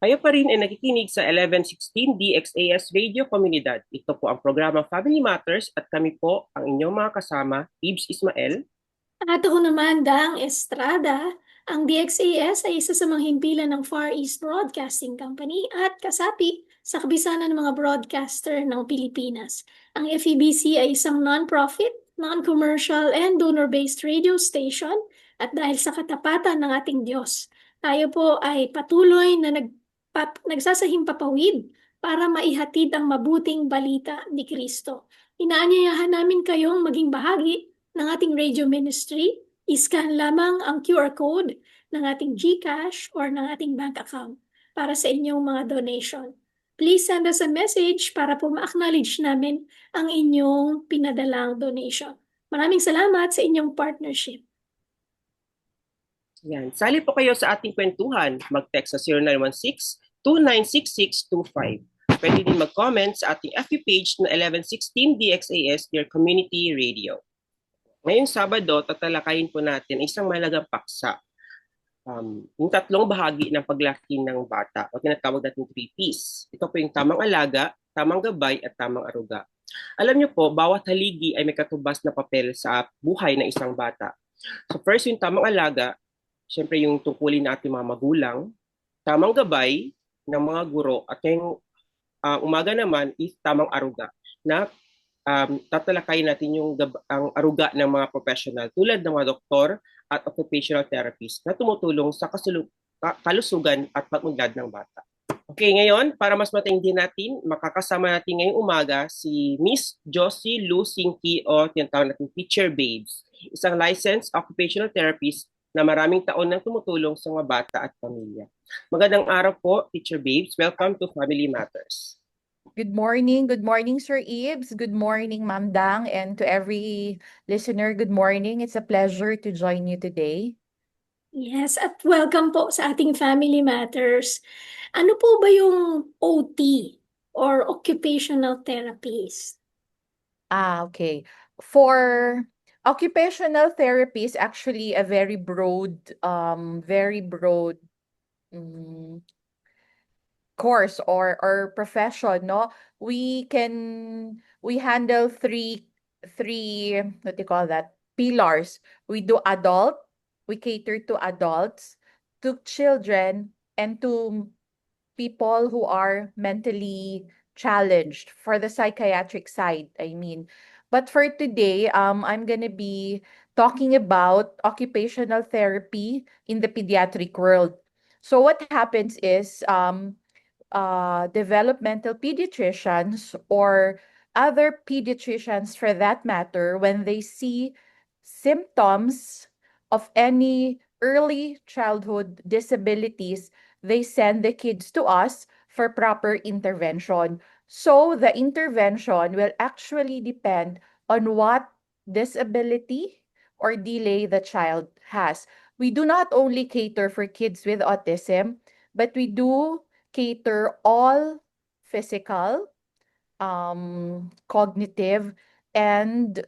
Kayo pa rin ay nakikinig sa 1116 DXAS Radio Komunidad. Ito po ang programa Family Matters at kami po ang inyong mga kasama, Ibs Ismael. At ako naman, Dang Estrada. Ang DXAS ay isa sa mga himpilan ng Far East Broadcasting Company at kasapi sa kabisanan ng mga broadcaster ng Pilipinas. Ang FEBC ay isang non-profit, non-commercial, and donor-based radio station at dahil sa katapatan ng ating Diyos, tayo po ay patuloy na nagsasahimpapawid para maihatid ang mabuting balita ni Kristo. Inaanyayahan namin kayong maging bahagi ng ating radio ministry. I-scan lamang ang QR code ng ating GCash or ng ating bank account para sa inyong mga donation. Please send us a message para po ma-acknowledge namin ang inyong pinadalang donation. Maraming salamat sa inyong partnership. Yan. Sali po kayo sa ating kwentuhan. Mag-text sa 0916-296625. Pwede din mag-comment sa ating FB page na 1116 DXAS, Dear Community Radio. Ngayong Sabado, tatalakayin po natin isang mahalagang paksa. Yung tatlong bahagi ng paglaki ng bata o tinatawag natin 3Ps. Ito po yung tamang alaga, tamang gabay at tamang aruga. Alam niyo po, bawat haligi ay may katubas na papel sa buhay ng isang bata. So first, yung tamang alaga, syempre yung tungkulin ng ating mga magulang, tamang gabay ng mga guro, at yung umaga naman is tamang aruga na tatalakayin natin yung ang aruga ng mga professional tulad ng mga doktor at occupational therapist na tumutulong sa kalusugan at pag-unlad ng bata. Okay, ngayon, para mas matindi natin, makakasama natin ngayong umaga si Miss Josie Lu Singki o tinatawag natin Teacher Babes, isang licensed occupational therapist na maraming taon nang tumutulong sa mga bata at pamilya. Magandang araw po, Teacher Babes. Welcome to Family Matters. Good morning, Sir Ibs. Good morning, Ma'am Dang, and to every listener, good morning. It's a pleasure to join you today. Yes, at welcome po sa ating Family Matters. Ano po ba yung OT or Occupational Therapist? Okay. For occupational therapy is actually a very broad course or profession, no? We handle three what do you call that? Pillars. We cater to adults, to children, and to people who are mentally challenged for the psychiatric side, I mean. But for today, I'm gonna be talking about occupational therapy in the pediatric world. So what happens is developmental pediatricians or other pediatricians for that matter, when they see symptoms of any early childhood disabilities, they send the kids to us for proper intervention. So the intervention will actually depend on what disability or delay the child has. We do not only cater for kids with autism, but we do cater all physical, cognitive, and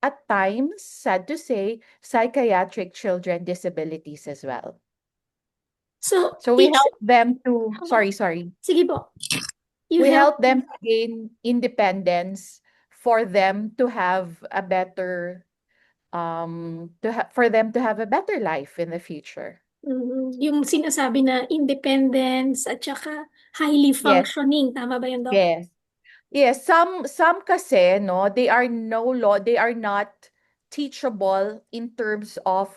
at times, sad to say, psychiatric children disabilities as well. So we help them to, sorry. Sige po. We help them to gain independence for them to have a better, for them to have a better life in the future. Yung sinasabi na independence at saka highly functioning, tama ba yun, Doc? Yes. Yes, some kasi no, they are not teachable in terms of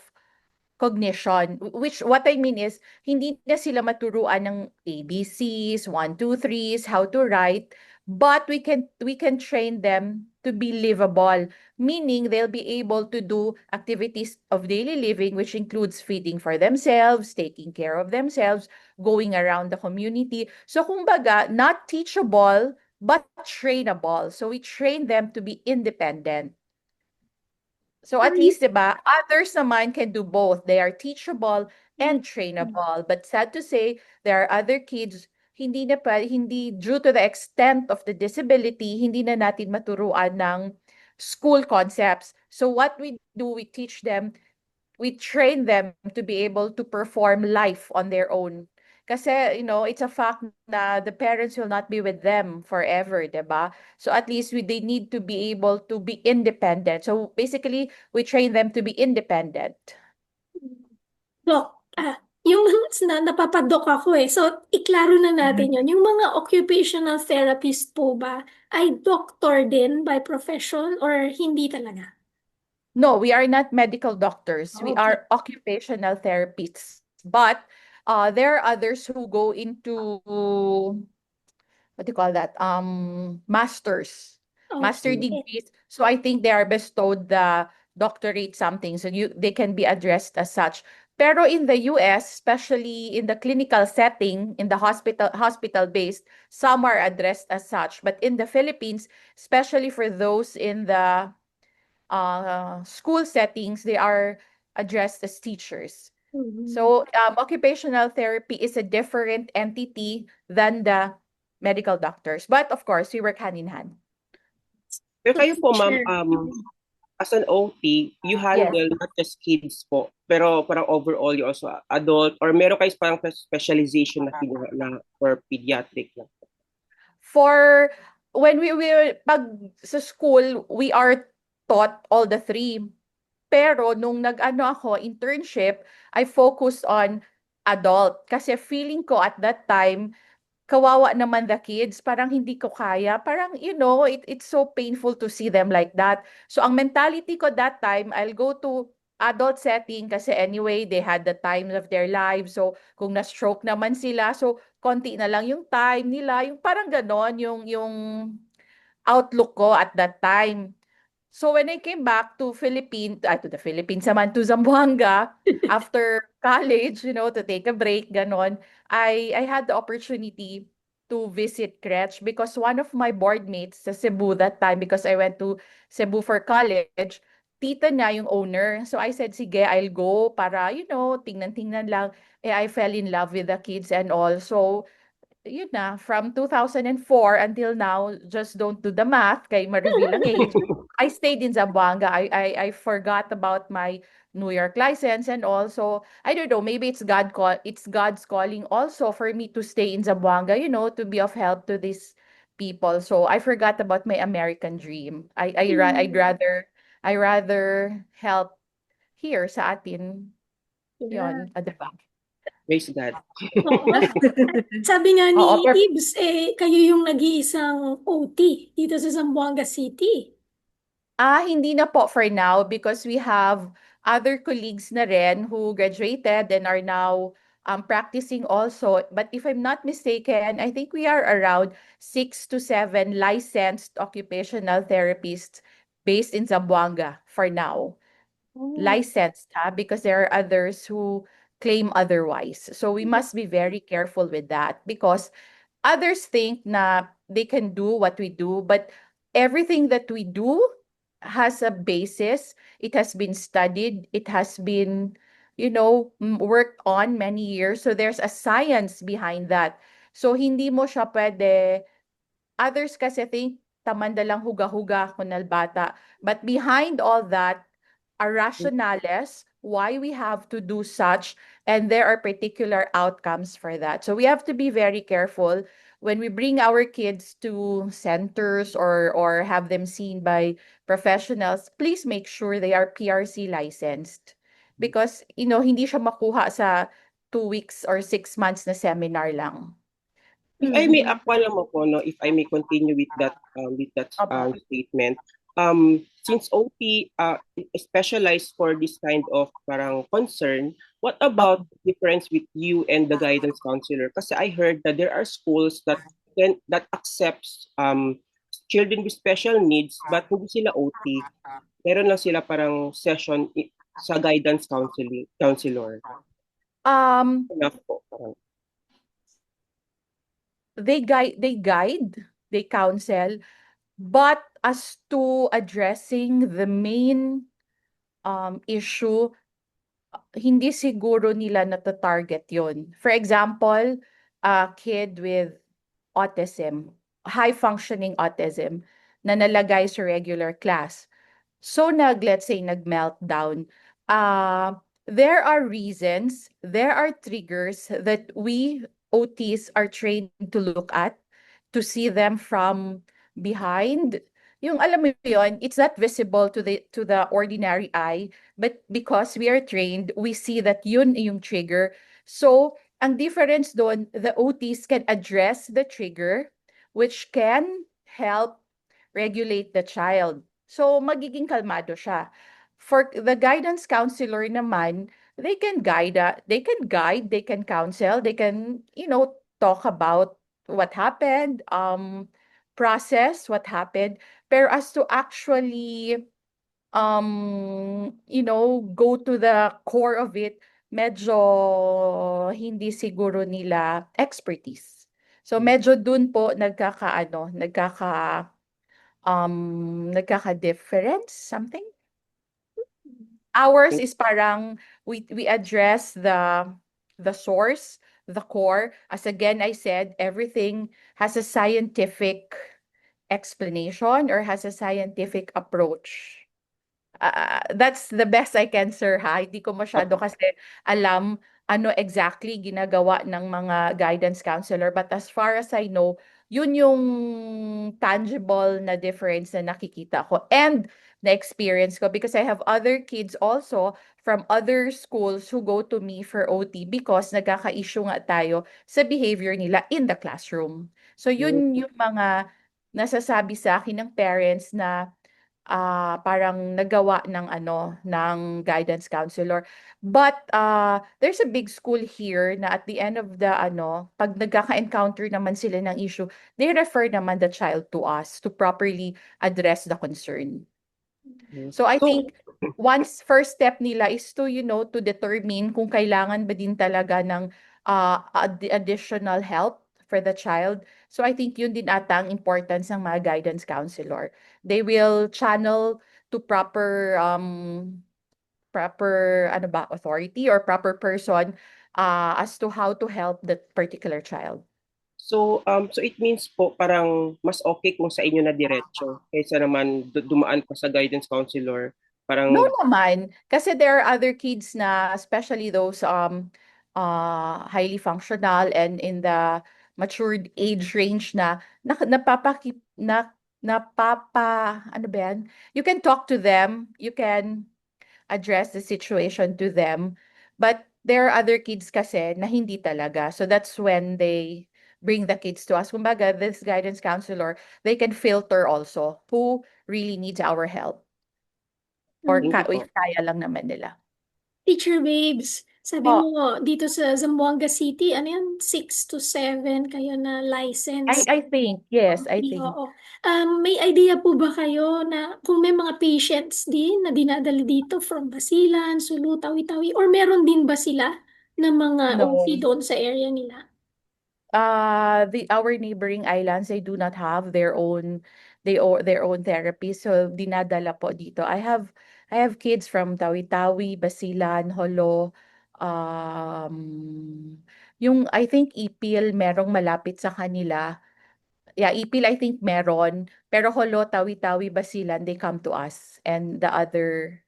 cognition. Which what I mean is hindi na sila maturuan ng ABCs, 1 2 3s, how to write, but we can train them to be livable, meaning they'll be able to do activities of daily living which includes feeding for themselves, taking care of themselves, going around the community. So kumbaga, not teachable but trainable. So we train them to be independent. So at least, diba, others naman can do both. They are teachable and trainable. But sad to say, there are other kids, hindi due to the extent of the disability, hindi na natin maturuan ng school concepts. So what we do, we teach them, we train them to be able to perform life on their own. Kasi, it's a fact na the parents will not be with them forever, 'di ba? So at least they need to be able to be independent. So basically, we train them to be independent. Dok, yung napapadok ako eh. So, iklaro na natin yun. Yung mga occupational therapist po ba ay doctor din by profession or hindi talaga? No, we are not medical doctors. We Okay. are occupational therapists. But there are others who go into, what do you call that? Masters, master Okay. degrees. So I think they are bestowed the doctorate something. So they can be addressed as such. Pero in the US, especially in the clinical setting, in the hospital based, some are addressed as such. But in the Philippines, especially for those in the school settings, they are addressed as teachers. Mhm. So occupational therapy is a different entity than the medical doctors. But of course, we work hand in hand. Pero kayo po, ma'am, Sure. as an OT, you handle not just kids po, pero parang overall you also adult, or meron kayo parang specialization na kinuha na for pediatric lang? For when pag sa school, we are taught all the three. Pero nung nag-ano ako, internship, I focused on adult. Kasi feeling ko at that time, kawawa naman the kids, parang hindi ko kaya. Parang, it's so painful to see them like that. So ang mentality ko that time, I'll go to adult setting kasi anyway, they had the times of their lives. So kung na-stroke naman sila, so konti na lang yung time nila. Yung parang ganon, yung outlook ko at that time. So when I came back to to the Philippines naman, to Zamboanga, after college, to take a break, ganon, I had the opportunity to visit Crèche because one of my board mates sa Cebu that time, because I went to Cebu for college, tita niya yung owner. So I said, sige, I'll go para, tingnan-tingnan lang. I fell in love with the kids and all. So yun na, from 2004 until now, just don't do the math, kay ma-reveal ang age. I stayed in Zamboanga. I forgot about my New York license and also, I don't know, maybe it's God's calling also for me to stay in Zamboanga, to be of help to these people. So I forgot about my American dream. I rather help here sa atin, Yeah. yon, at the back. Praise God. Oo. Sabi nga ni Oo, Ibs, kayo yung nag-iisang OT dito sa Zamboanga City. Hindi na po for now because we have other colleagues na rin who graduated and are now practicing also. But if I'm not mistaken, I think we are around 6 to 7 licensed occupational therapists based in Zamboanga for now. Licensed, because there are others who claim otherwise. So we must be very careful with that because others think na they can do what we do, but everything that we do has a basis. It has been studied. It has been, worked on many years. So there's a science behind that. So hindi mo siya pwede, others kasi think tamanda lang huga-huga kunal bata. But behind all that are rationales why we have to do such, and there are particular outcomes for that. So we have to be very careful when we bring our kids to centers or have them seen by professionals. Please make sure they are PRC licensed because hindi siya makuha sa 2 weeks or 6 months na seminar lang. If I may akwa lang mo po, no, if I may continue with that Opo. statement, since OT is specialized for this kind of parang concern, what about the difference with you and the guidance counselor? Kasi I heard that there are schools that accepts children with special needs but hindi sila OT. Meron lang sila parang session sa guidance counselor. Enough po. Parang. They guide, they counsel, but as to addressing the main issue, hindi siguro nila nata-target yon. For example, a kid with autism, high functioning autism, na nalagay sa regular class. So let's say nag-meltdown, there are reasons, there are triggers that we OTs are trained to look at, to see them from behind. Yung alam mo yun, it's not visible to the ordinary eye, but because we are trained, we see that yun yung trigger. So, ang difference doon, the OTs can address the trigger, which can help regulate the child. So, magiging kalmado siya. For the guidance counselor naman, they can counsel, they can, talk about what happened, process what happened. Pero as to actually, go to the core of it, medyo hindi siguro nila expertise. So medyo dun po nagkaka-difference, something. Ours is parang we address the source, the core. As again I said, everything has a scientific explanation or has a scientific approach. That's the best I can, sir, ha. Hindi ko masyado kasi alam ano exactly ginagawa ng mga guidance counselor. But as far as I know, yun yung tangible na difference na nakikita ko and na-experience ko because I have other kids also from other schools who go to me for OT because nagkaka-issue nga tayo sa behavior nila in the classroom. So yun yung mga nasasabi sa akin ng parents na parang nagawa ng guidance counselor. But there's a big school here na at the end of the pag nagkaka-encounter naman sila ng issue, they refer naman the child to us to properly address the concern. So I think first step nila is to to determine kung kailangan ba din talaga ng additional help for the child. So I think yun din ata ang importance ng mga guidance counselor. They will channel to proper authority or proper person as to how to help that particular child. So it means po parang mas okay kung sa inyo na diretso kaysa naman dumaan pa sa guidance counselor. Parang No naman, kasi there are other kids na, especially those highly functional and in the matured age range na ano ba yan? You can talk to them, you can address the situation to them, but there are other kids kasi na hindi talaga. So that's when they bring the kids to us. Kumbaga, this guidance counselor, they can filter also who really needs our help. Or if kaya lang naman nila. Teacher Babes, sabi Oh. mo dito sa Zamboanga City, ano yan, 6 to 7 kayo na license? I think, yes, I think. Oo. May idea po ba kayo na kung may mga patients din na dinadala dito from Basilan, Sulu, Tawi-Tawi, or meron din ba sila na mga No. OT doon sa area nila? Our neighboring islands, they do not have their own therapy, so dinadala po dito. I have kids from Tawi-Tawi, Basilan, Holo, yung I think Ipil merong malapit sa kanila. Yeah, Ipil I think meron, pero Holo, Tawi-Tawi, Basilan, they come to us and the other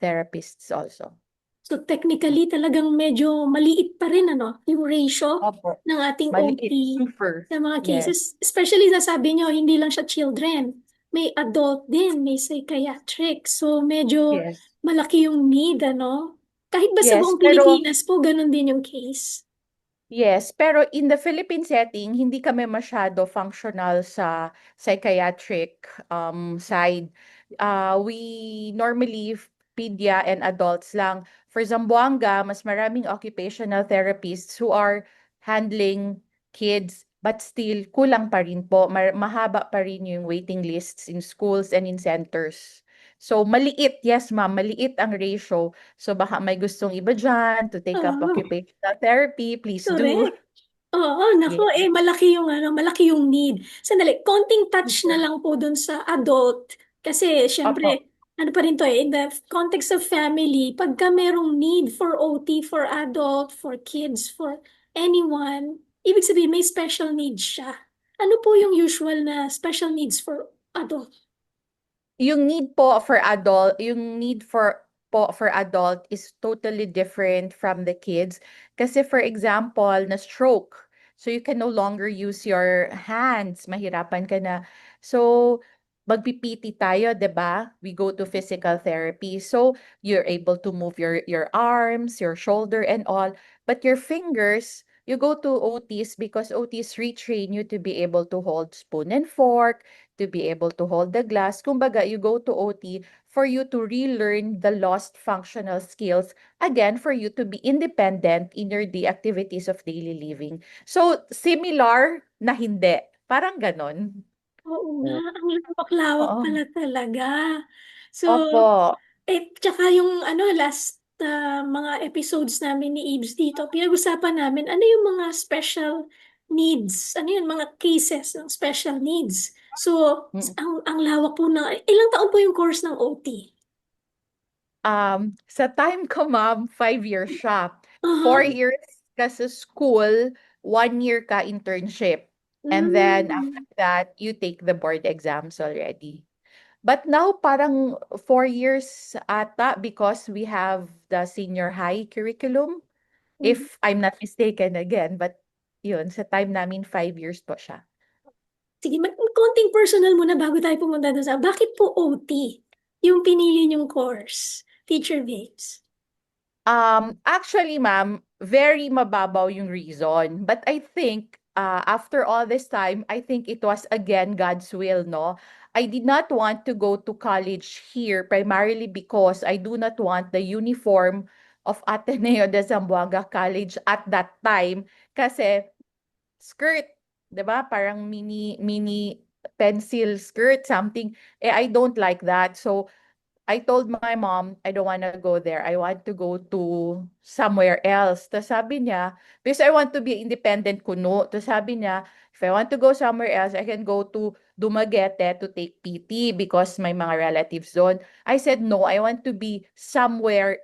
therapists also. So technically talagang medyo maliit pa rin yung ratio Opo. ng ating Maliit, OT super. sa mga Yes. cases. Especially nasabi nyo, hindi lang siya children. May adult din, may psychiatric. So medyo Yes. malaki yung need, Kahit ba sa Yes, buong pero Pilipinas po, ganun din yung case. yes, pero in the Philippine setting, hindi kami masyado functional sa psychiatric side. We normally pedia and adults lang. For Zamboanga, mas maraming occupational therapists who are handling kids, but still kulang pa rin po. Mahaba pa rin yung waiting lists in schools and in centers. So maliit, yes ma'am, maliit ang ratio. So baka may gustong iba dyan to take up Oo. occupational therapy, please do. Correct. Oo, nako, Yes. malaki yung need. Sandali, konting touch na lang po dun sa adult. Kasi, Opo. syempre, ano pa rin to in the context of family, pagka merong need for OT, for adult, for kids, for anyone, ibig sabihin, may special needs siya. Ano po yung usual na special needs for adult? Yung need po for adult, yung need for po for adult is totally different from the kids. Kasi for example, na stroke. So you can no longer use your hands. Mahirapan ka na. So magpipiti tayo, 'di ba? We go to physical therapy. So you're able to move your arms, your shoulder and all, but your fingers, you go to OTs because OTs retrain you to be able to hold spoon and fork, to be able to hold the glass. Kumbaga, you go to OT for you to relearn the lost functional skills, again, for you to be independent in your activities of daily living. So, similar na hindi. Parang ganon. Oo nga, ang lawak-lawak Oo. pala talaga. So, Opo. tsaka yung last mga episodes namin ni Ibs dito, pinag-usapan namin ano yung mga special needs, ano yung mga cases ng special needs. So, Mm. ang lawak po ilang taon po yung course ng OT? Sa time ko, ma'am, 5 years siya. Aha. 4 years ka sa school, 1 year ka internship. And then after Mm. that, you take the board exams already. But now, parang 4 years ata because we have the senior high curriculum, Mhm. if I'm not mistaken again. But yun, sa time namin, 5 years po siya. Sige, konting personal muna bago tayo pumunta doon sa, bakit po OT yung pinili niyong course, Teacher Babes? Actually, ma'am, very mababaw yung reason. But I think, after all this time, I think it was again God's will, no? I did not want to go to college here primarily because I do not want the uniform of Ateneo de Zamboanga College at that time. Kasi skirt, 'di ba? Parang mini mini pencil skirt, something. I don't like that. So I told my mom, I don't want to go there. I want to go to somewhere else. Tapos sabi niya, because I want to be independent kuno. Tapos sabi niya, if I want to go somewhere else, I can go to Dumaguete to take PT because my mga relatives doon. I said, no, I want to be somewhere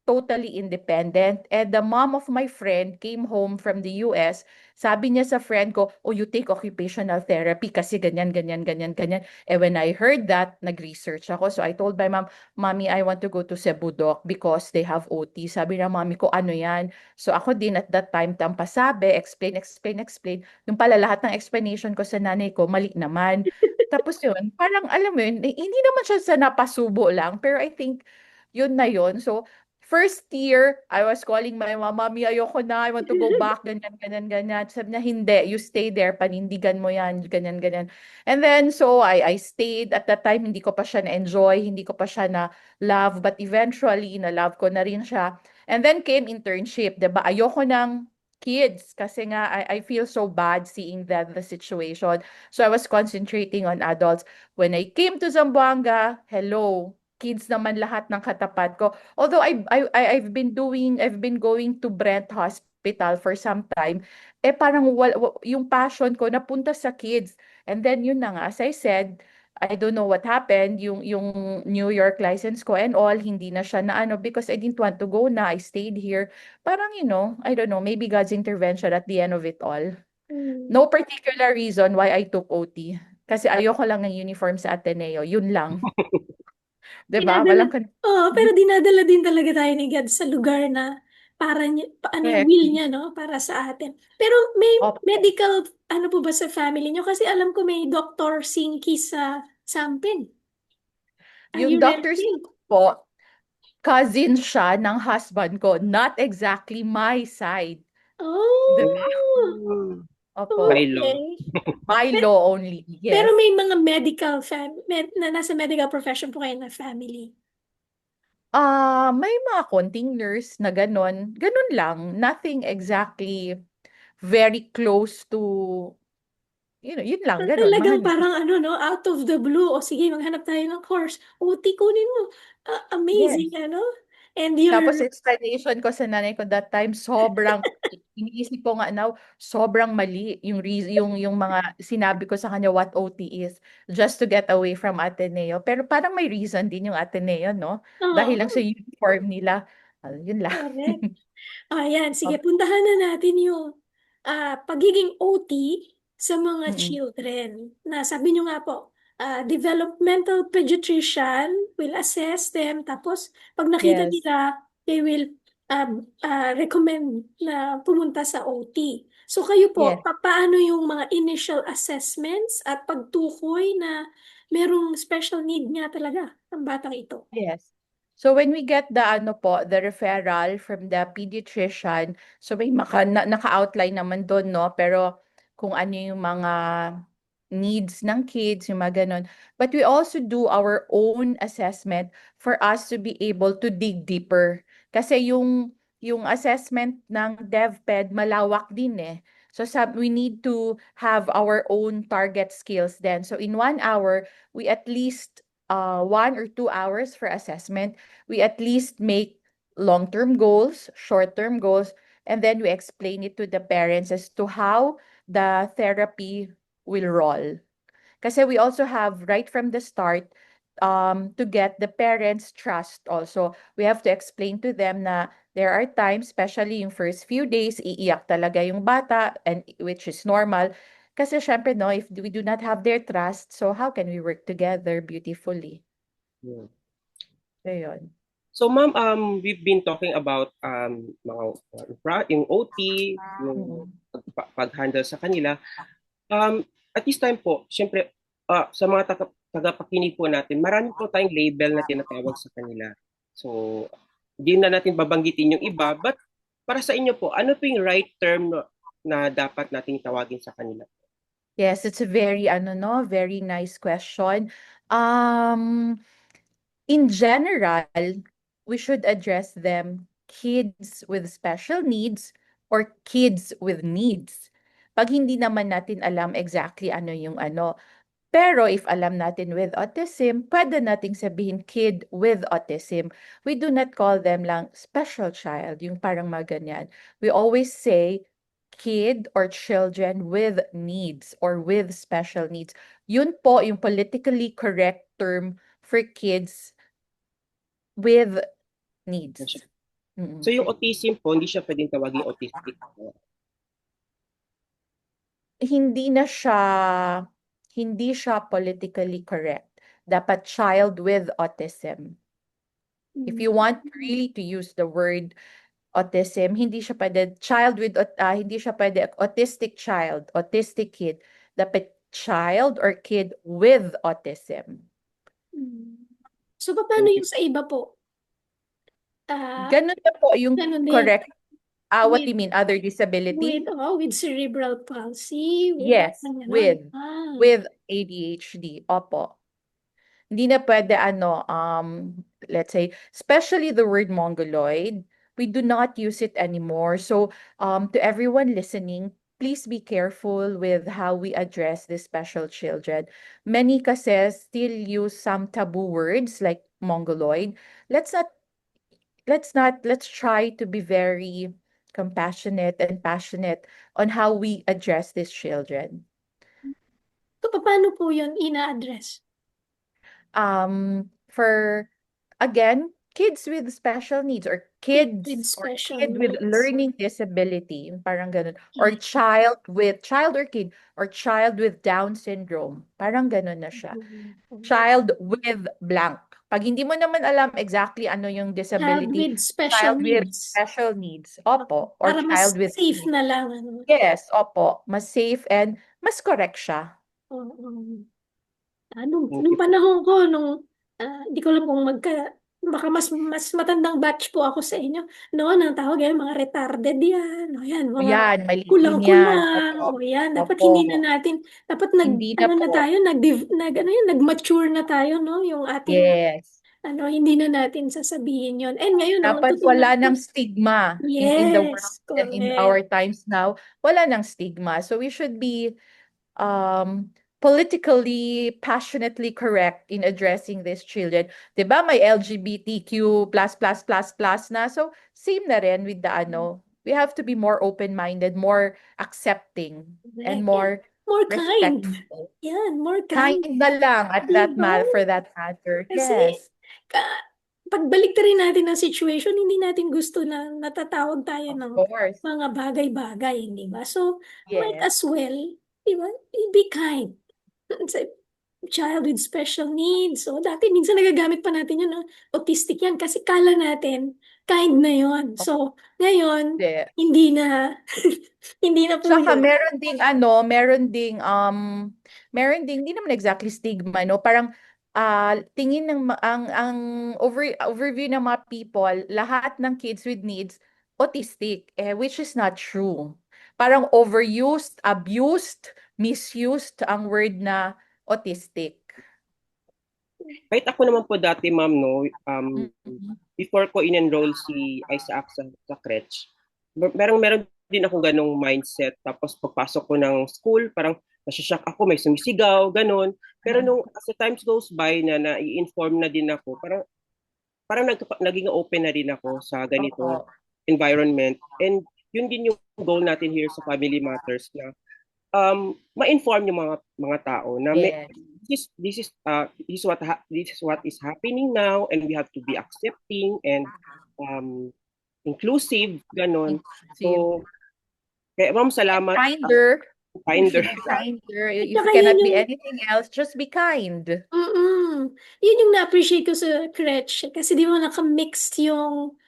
totally independent. And the mom of my friend came home from the US. Sabi niya sa friend ko, oh, you take occupational therapy kasi ganyan, ganyan, ganyan, ganyan. And when I heard that, nag-research ako. So I told my mom, Mommy, I want to go to Cebu Doc because they have OT. Sabi na mami ko, ano yan? So ako din at that time, tampasabi, explain, explain, explain. Yung pala lahat ng explanation ko sa nanay ko, mali naman. Tapos yun, parang alam mo yun, hindi naman siya sa napasubo lang, pero I think yun na yun. So, first year, I was calling my mom, Mommy, ayoko na, I want to go back, ganyan, ganyan, ganyan. Sabi niya, hindi, you stay there, panindigan mo yan, ganyan, ganyan. And then, so I stayed. At that time, hindi ko pa siya na-enjoy, hindi ko pa siya na-love, but eventually, na-love ko na rin siya. And then came internship, 'di ba? Ayoko ng kids kasi nga I feel so bad seeing the situation. So I was concentrating on adults. When I came to Zamboanga, hello, kids naman lahat ng katapat ko. Although I've been going to Brent Hospital for some time, parang yung passion ko napunta sa kids. And then yun na nga, as I said, I don't know what happened, yung New York license ko and all, hindi na siya na ano, because I didn't want to go na, I stayed here. Parang, I don't know, maybe God's intervention at the end of it all. No particular reason why I took OT. Kasi ayoko lang ng uniform sa Ateneo, yun lang. 'Di ba? Dinadala, Walang pero dinadala din talaga tayo ni God sa lugar na para niya, ano yung correct. will niya, no? Para sa atin. Pero may Opo. medical, ano po ba sa family niyo? Kasi alam ko may Dr. Sinki sa Sampin. Are Yung you doctors related? po, cousin siya ng husband ko, not exactly my side. 'Di ba? Oh, Opo. By law. okay. By Pe- law only, Pero yes. may mga medical na nasa medical profession po kayo na family. May mga konting nurse na gano'n. Gano'n lang. Nothing exactly very close to, yun lang, gano'n, Talagang mahani. parang ano, no, out of the blue, o sige, maghanap tayo ng course. OT kunin mo. Amazing, Yes. ano? And Tapos you're, explanation ko sa nanay ko that time, sobrang, iniisip ko nga now, sobrang mali yung mga sinabi ko sa kanya what OT is, just to get away from Ateneo. Pero parang may reason din yung Ateneo, no? Dahil lang sa oh, uniform nila. Yun lang. correct. Ayan, sige, Oh, puntahan na natin yung pagiging OT sa mga mm-mm. children. Na sabi nyo nga po, developmental pediatrician will assess them. Tapos, pag nakita Yes. nila, they will recommend na pumunta sa OT. So kayo po, Yes. paano yung mga initial assessments at pagtukoy na merong special need nga talaga ang batang ito? Yes. So when we get the the referral from the pediatrician, so may naka-outline naman doon, no? Pero kung ano yung mga needs ng kids, yung mga ganun. But we also do our own assessment for us to be able to dig deeper. Kasi yung assessment ng DevPed malawak din eh. So we need to have our own target skills then. So in 1 hour, we at least 1 or 2 hours for assessment, we at least make long-term goals, short-term goals, and then we explain it to the parents as to how the therapy will roll. Kasi we also have, right from the start, to get the parents' trust also, we have to explain to them na there are times, especially yung first few days, iiyak talaga yung bata, and which is normal. Kasi syempre, no, if we do not have their trust, so how can we work together beautifully? Yeah. So, yun. So ma'am, we've been talking about yung OT, yung Mm. pag-handle sa kanila. At this time po, syempre, sa mga tagapakinig po natin, marami po tayong label na tinatawag sa kanila. So, hindi na natin babanggitin yung iba, but para sa inyo po, ano po yung right term na dapat nating tawagin sa kanila? Yes, it's a very, very nice question. In general, we should address them kids with special needs or kids with needs. Pag hindi naman natin alam exactly ano yung ano. Pero if alam natin with autism, pwede nating sabihin kid with autism. We do not call them lang special child, yung parang mga ganyan. We always say kid or children with needs or with special needs. Yun po yung politically correct term for kids with needs. So yung autism po, hindi siya pwedeng tawagin autistic. Hindi siya politically correct. Dapat child with autism. If you want really to use the word autism, hindi siya pwede hindi siya pwede autistic child, autistic kid. Dapat child or kid with autism. So, paano yung sa iba po? Ganun na po yung ganun din. correct. What With- do you mean? Other disability? With cerebral palsy? Yes, Ganun. with ADHD. Opo. Hindi na pwede let's say, especially the word mongoloid, we do not use it anymore. So, to everyone listening, please be careful with how we address these special children. Many kasi still use some taboo words like mongoloid. Let's try to be very compassionate and passionate on how we address these children. So, paano po yun ina-address? For again, kids with special needs or With kids or special kid with needs. learning disability, yung parang ganun. Or child or kid or child with Down syndrome. Parang ganun na siya. Child with blank. Pag hindi mo naman alam exactly ano yung Child disability, with special needs. special needs. Opo. Or Para child mas with safe needs. na lang. Yes, opo. Mas safe and mas correct siya. Nung panahon ko, hindi ko alam kung baka mas matandang batch po ako sa inyo. Noon, ang tawag yan, mga retarded yan. O yan, mga Ayan, mali din yan. kulang-kulang. Opo. O yan, dapat Opo. hindi na natin, dapat Hindi na po. tayo, nag-mature na tayo, no? Yung ating, Yes. hindi na natin sasabihin yon. And ngayon, Dapat wala ng stigma in the world yes, and in correct. our times now. Wala ng stigma. So we should be politically, passionately correct in addressing these children. 'Di ba may LGBTQ+++ na? So same na rin with the we have to be more open-minded, more accepting, and more kind. respectful. Yan, more kind. Kind na lang at Diba? for that matter. Kasi, Yes. pagbalik rin natin ang situation, hindi natin gusto na natatawag tayo ng Of course. mga bagay-bagay, di ba? So, might Yes. as well, di ba, be kind. child with special needs. So, dati minsan nagagamit pa natin yun, no? Autistic yan kasi kala natin kind na yon. So, ngayon, Hindi. hindi na, hindi na po Tsaka yun. meron ding, hindi naman exactly stigma, no? Parang tingin ng ang overview ng mga people, lahat ng kids with needs autistic, which is not true. Parang overused, abused, misused ang word na autistic. Kahit ako naman po dati, ma'am, no, Mhm. before ko in-enroll si Isaac sa crèche, meron din ako ganong mindset. Tapos pagpasok ko ng school, parang nasashock ako, may sumisigaw, ganon. Pero nung as the times goes by na-i-inform na din ako, parang naging open na din ako sa ganitong Oo. environment. And yun din yung goal natin here sa Family Matters na ma-inform yung mga tao na Yes. this is what is happening now, and we have to be accepting and inclusive, ganon. So kaya ma'am, salamat. Kinder. You Kinder. should be kinder. At If you saka cannot yun be yung, anything else, just be kind. yun yung na-appreciate ko sa crèche. Kasi di mo naka-mixed yung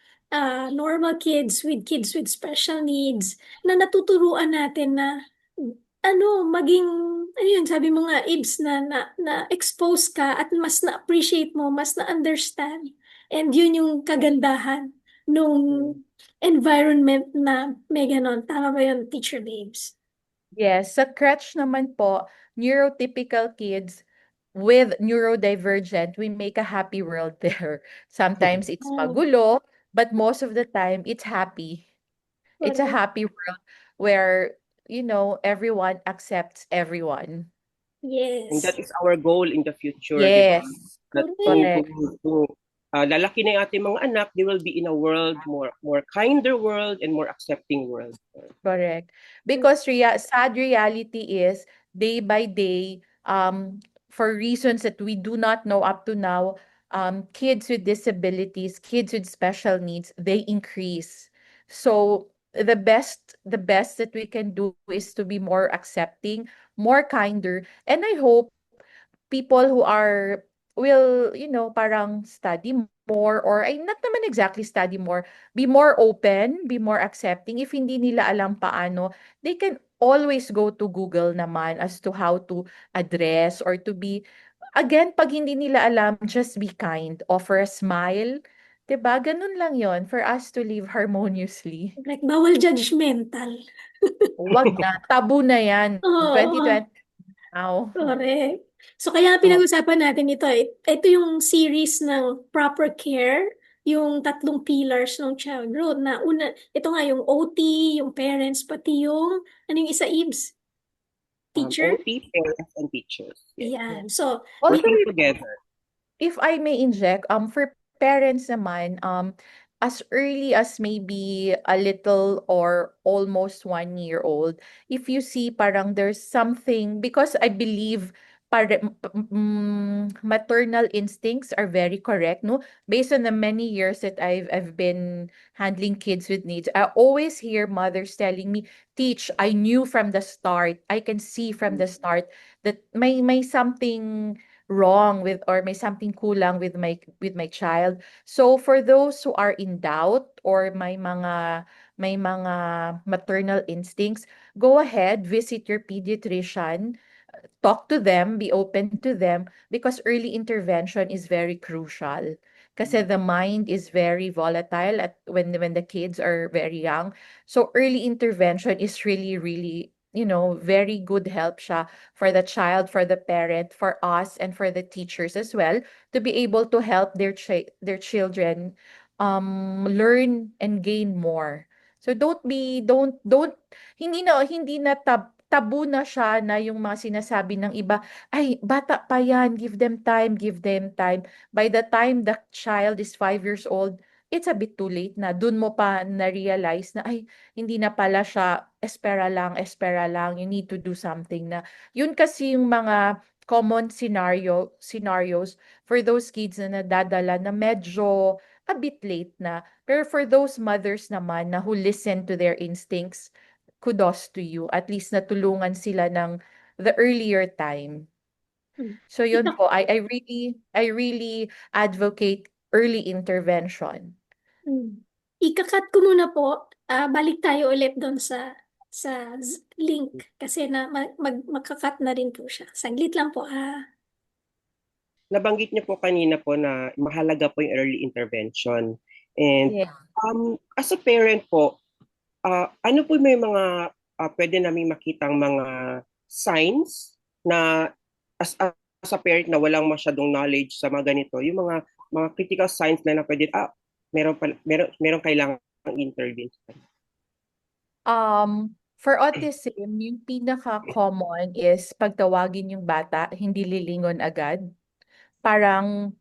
kids with special needs na natuturuan natin na maging, ano yun, sabi mo nga, Ibs, na expose ka at mas na-appreciate mo, mas na-understand. And yun yung kagandahan nung environment na may ganon. Tama ba yun, Teacher Babes? Yes, sa crutch naman po, neurotypical kids with neurodivergent, we make a happy world there. Sometimes it's Oh, magulo, but most of the time it's happy. It's a correct. happy world where, everyone accepts everyone. And Yes. that is our goal in the future, di ba? Yes, That Correct. lalaki na yung ating mga anak, they will be in a world, more kinder world and more accepting world. correct. Because sad reality is day by day, for reasons that we do not know up to now, kids with disabilities, kids with special needs, they increase. So the best that we can do is to be more accepting, more kinder, and I hope people who will, parang study more, or ay not naman exactly study more, be more open, be more accepting. If hindi nila alam paano, they can always go to Google naman as to how to address or to be, again, pag hindi nila alam, just be kind, offer a smile. 'Di ba? Ganun lang yon for us to live harmoniously. Correct. Bawal judgmental. Wag na, tabu na yan. Oo. 2020 now. Correct. So kaya So, pinag-usapan natin ito. Ito yung series ng proper care, yung tatlong pillars ng child growth na una, ito nga yung OT, yung parents, pati yung, ano yung isa, Ibs? Teacher? OT, parents, and teachers. Yes. Yeah. Ayan. So, Also, Working together. if I may inject, for parents naman, as early as maybe a little or almost 1 year old, if you see parang there's something, because I believe maternal instincts are very correct, no? Based on the many years that I've been handling kids with needs, I always hear mothers telling me, "Teach, I knew from the start, I can see from the start that may something wrong with, or may something kulang with my child." So for those who are in doubt or may mga maternal instincts, go ahead, visit your pediatrician, talk to them, be open to them, because early intervention is very crucial. Kasi the mind is very volatile at when the kids are very young. So early intervention is really, really, very good help siya for the child, for the parent, for us, and for the teachers as well, to be able to help their children learn and gain more. So don't hindi na tabu na siya, na yung mga sinasabi ng iba, "Ay, bata pa yan, give them time, give them time." By the time the child is 5 years old, it's a bit too late na. Dun mo pa na-realize na, ay, hindi na pala siya, espera lang, you need to do something na. Yun kasi yung mga common scenarios for those kids na nadadala na medyo a bit late na. Pero for those mothers naman na who listen to their instincts, kudos to you. At least natulungan sila ng the earlier time. Mm. So yun Ito, po, I really advocate early intervention. ikakat ko muna po. Balik tayo ulit doon sa link kasi na magkakat na rin po siya. Saglit lang po. Nabanggit niyo po kanina po na mahalaga po yung early intervention. And Yeah. as a parent po, ano po may mga pwede namin makitang mga signs na as a parent na walang masyadong knowledge sa mga ganito, yung mga critical signs na pwede, meron kailangang intervene. For autism, yung pinaka-common is pagtawagin yung bata, hindi lilingon agad. Parang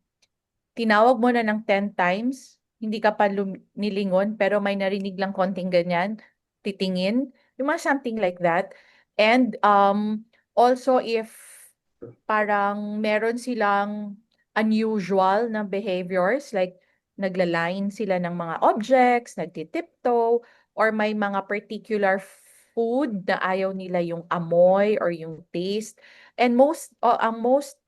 tinawag mo na ng 10 times, hindi ka pa nilingon, pero may narinig lang konting ganyan, titingin, yung mga something like that. And also if parang meron silang unusual na behaviors, like naglaline sila ng mga objects, nagtitiptoe, or may mga particular food na ayaw nila yung amoy or yung taste. And ang most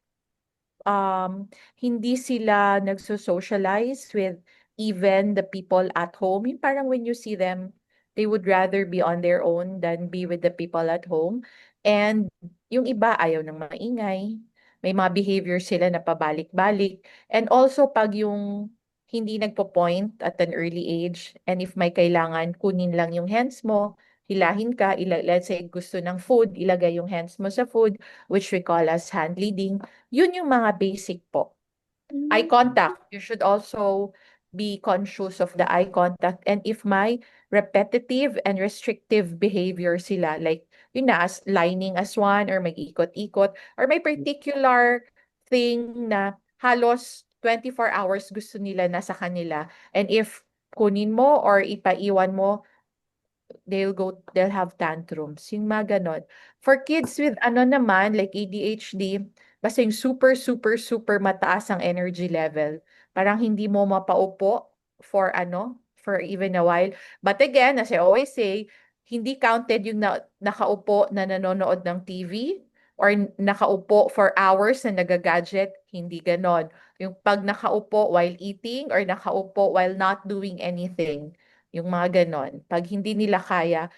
hindi sila nagso-socialize with even the people at home. Yung parang when you see them, they would rather be on their own than be with the people at home. And yung iba ayaw ng maingay. May mga behavior sila na pabalik-balik. And also pag yung hindi nagpo-point at an early age, and if may kailangan, kunin lang yung hands mo, hilahin ka, let's say gusto ng food, ilagay yung hands mo sa food, which we call as hand leading. Yun yung mga basic po. Eye contact. You should also be conscious of the eye contact. And if may repetitive and restrictive behavior sila, like yun na, as lining as one, or mag-ikot-ikot, or may particular thing na halos 24 hours gusto nila nasa kanila. And if kunin mo or ipaiwan mo, they'll have tantrums, yung mga ganon. For kids with ano naman, like ADHD, basta yung super, super, super mataas ang energy level. Parang hindi mo mapaupo for even a while. But again, as I always say, hindi counted yung nakaupo na nanonood ng TV or nakaupo for hours na nagagadget, hindi ganon. Yung pag nakaupo while eating or nakaupo while not doing anything, yung mga ganon. Pag hindi nila kaya,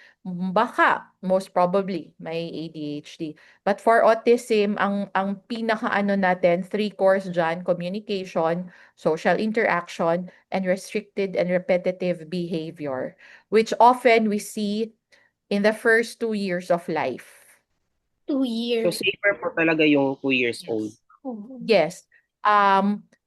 baka, most probably, may ADHD. But for autism, ang pinaka-ano natin, three cores dyan, communication, social interaction, and restricted and repetitive behavior, which often we see in the first 2 years of life. 2 So years. safer po talaga yung 2 years old. Oh. Yes.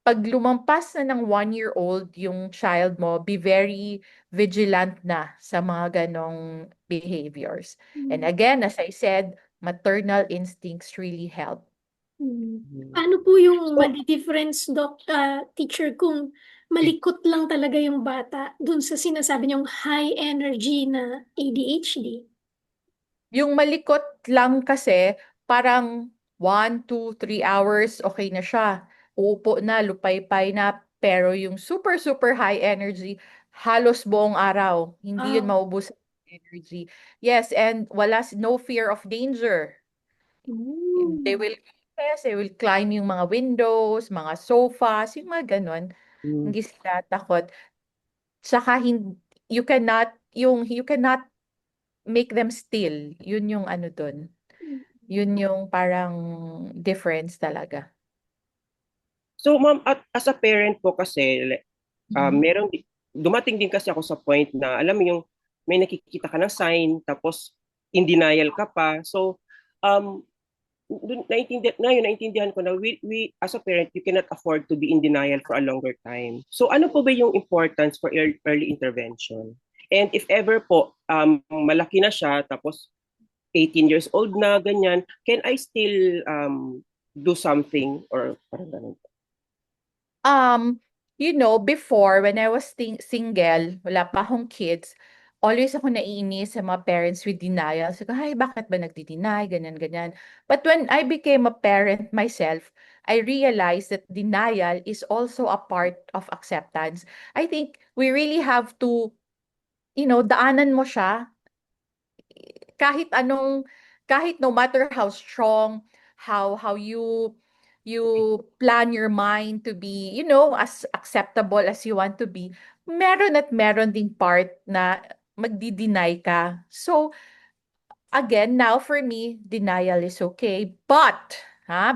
Pag lumampas na ng 1-year-old yung child mo, be very vigilant na sa mga ganong behaviors. And again, as I said, maternal instincts really help. Ano po yung madi-difference, teacher, kung malikot lang talaga yung bata dun sa sinasabi niyong high energy na ADHD? Yung malikot lang kasi, parang 1, 2, 3 hours, okay na siya. Uupo na, lupaypay na. Pero yung super, super high energy, halos buong araw. Hindi yun maubos ng energy. Yes, and no fear of danger. They will, yes, they will climb yung mga windows, mga sofas, yung mga ganon. Hindi sila takot. Saka you cannot make them still. Yun yung ano dun. Yun yung parang difference talaga. So ma'am, as a parent po kasi, dumating din kasi ako sa point na, alam mo yung, may nakikita ka ng sign, tapos in denial ka pa. So, naintindihan ko na we as a parent, you cannot afford to be in denial for a longer time. So ano po ba yung importance for early intervention? And if ever po, malaki na siya, tapos 18 years old na, ganyan, can I still do something or parang ganun? Before, when I was single, wala pa akong kids, always ako naiinis sa mga parents with denial. Sabi ko, ay, bakit ba nagdi-deny? Ganyan, ganyan. But when I became a parent myself, I realized that denial is also a part of acceptance. I think we really have to, daanan mo siya kahit no matter how strong, how you plan your mind to be, as acceptable as you want to be, meron at meron ding part na magdi-deny ka. So, again, now for me, denial is okay. But,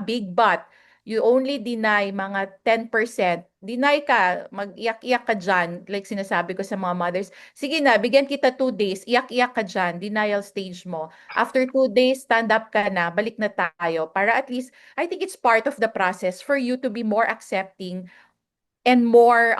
big but, you only deny mga 10%. Deny ka, mag-iyak-iyak ka dyan. Like sinasabi ko sa mga mothers, sige na, bigyan kita 2 days, iyak-iyak ka dyan, denial stage mo. After 2 days, stand up ka na, balik na tayo. Para at least, I think it's part of the process for you to be more accepting and more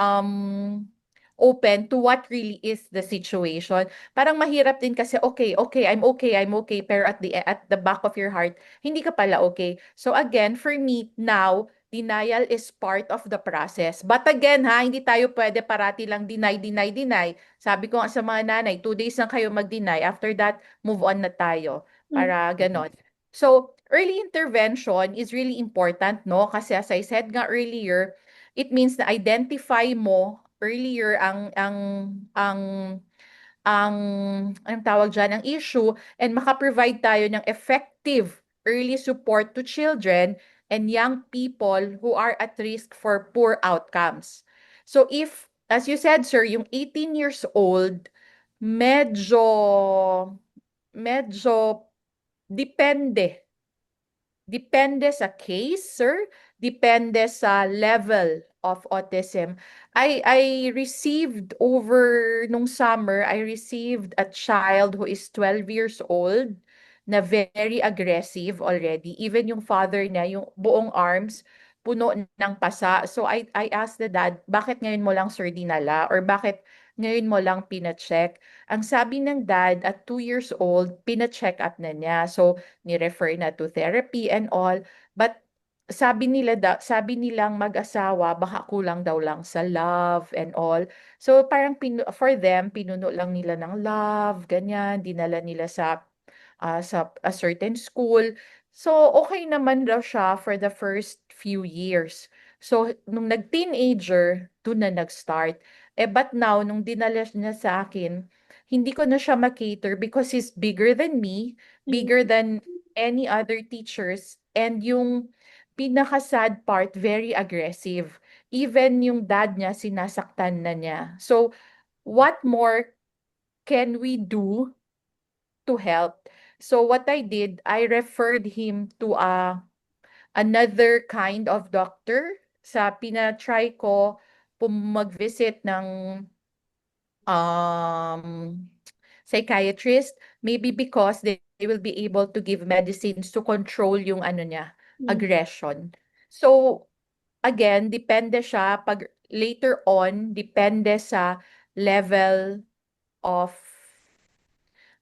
open to what really is the situation. Parang mahirap din kasi I'm okay, pero at the back of your heart, hindi ka pala okay. So again, for me now, denial is part of the process. But again hindi tayo pwede parati lang deny. Sabi ko nga sa mga nanay, 2 days lang kayo mag-deny. After that, move on na tayo. Para ganon. So, early intervention is really important, no? Kasi as I said nga earlier, it means na identify mo earlier ang ang anong tawag diyan, ang issue, and maka-provide tayo ng effective early support to children and young people who are at risk for poor outcomes. So if, as you said, sir, yung 18 years old, medyo medyo depende. Depende sa case, sir. Depende sa level of autism. I received nung summer, I received a child who is 12 years old na very aggressive already. Even yung father niya, yung buong arms, puno ng pasa. So I asked the dad, bakit ngayon mo lang, sir, dinala? Or bakit ngayon mo lang pina-check? Ang sabi ng dad, at 2 years old, pina-check up na niya. So, ni-refer na to therapy and all. But sabi nilang mag-asawa, baka kulang daw lang sa love and all. So parang for them, pinuno lang nila ng love, ganyan, dinala nila sa a certain school. So okay naman daw siya for the first few years. So nung nag-teenager, doon na nag-start. But now, nung dinala niya sa akin, hindi ko na siya ma-cater because he's bigger than me, bigger than any other teachers, and yung pinaka-sad part, very aggressive. Even yung dad niya, sinasaktan na niya. So, what more can we do to help? So, what I did, I referred him to another kind of doctor. Pinatry ko mag-visit ng um, psychiatrist, maybe because they will be able to give medicines to control yung aggression. So, again, depende siya pag later on, depende sa level of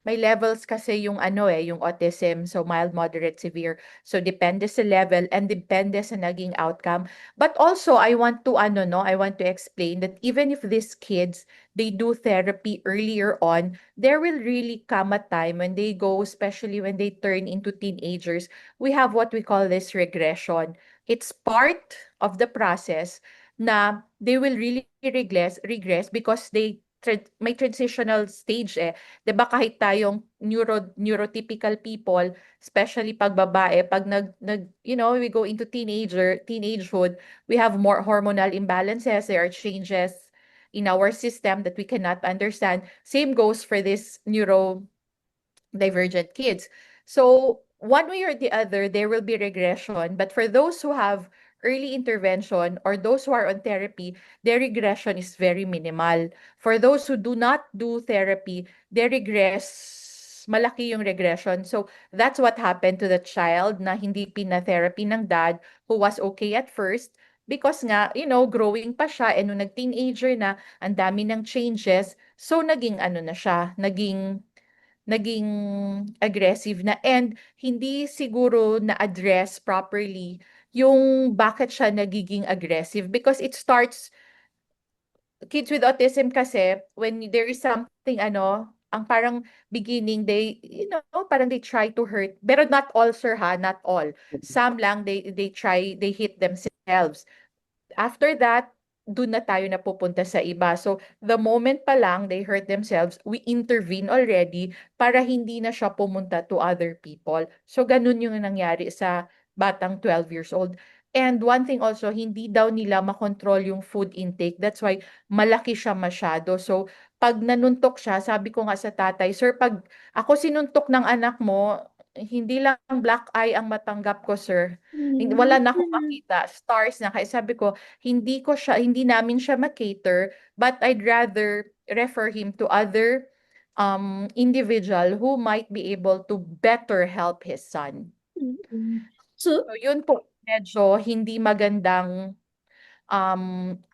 may levels kasi yung yung autism, so mild, moderate, severe. So depende sa level and depende sa naging outcome. But also I want to I want to explain that even if these kids, they do therapy earlier on, there will really come a time when they go, especially when they turn into teenagers, we have what we call this regression. It's part of the process na they will really regress because may transitional stage 'di ba, kahit tayong neurotypical people, especially pag babae, pag we go into teenagehood, we have more hormonal imbalances, there are changes in our system that we cannot understand. Same goes for this neurodivergent kids. So one way or the other, there will be regression, but for those who have early intervention or those who are on therapy, their regression is very minimal. For those who do not do therapy, they regress, malaki yung regression. So that's what happened to the child na hindi pina-therapy ng dad, who was okay at first because nga, growing pa siya, and nung nag-teenager na, ang dami ng changes, so naging na siya, naging aggressive na, and hindi siguro na-address properly yung bakit siya nagiging aggressive, because it starts, kids with autism kasi, when there is something ang parang beginning, they, parang they try to hurt, pero not all, sir, not all. Some lang, they hit themselves. After that, dun na tayo napupunta sa iba. So, the moment pa lang they hurt themselves, we intervene already para hindi na siya pumunta to other people. So, ganun yung nangyari sa batang 12 years old. And one thing also, hindi daw nila makontrol yung food intake. That's why malaki siya masyado. So, pag nanuntok siya, sabi ko nga sa tatay, sir, pag ako sinuntok ng anak mo, hindi lang black eye ang matanggap ko, sir. Wala na akong Mm. makita. Stars na. Kaya sabi ko, hindi namin siya makater, but I'd rather refer him to other individual who might be able to better help his son. Mm. So, So yun po, medyo hindi magandang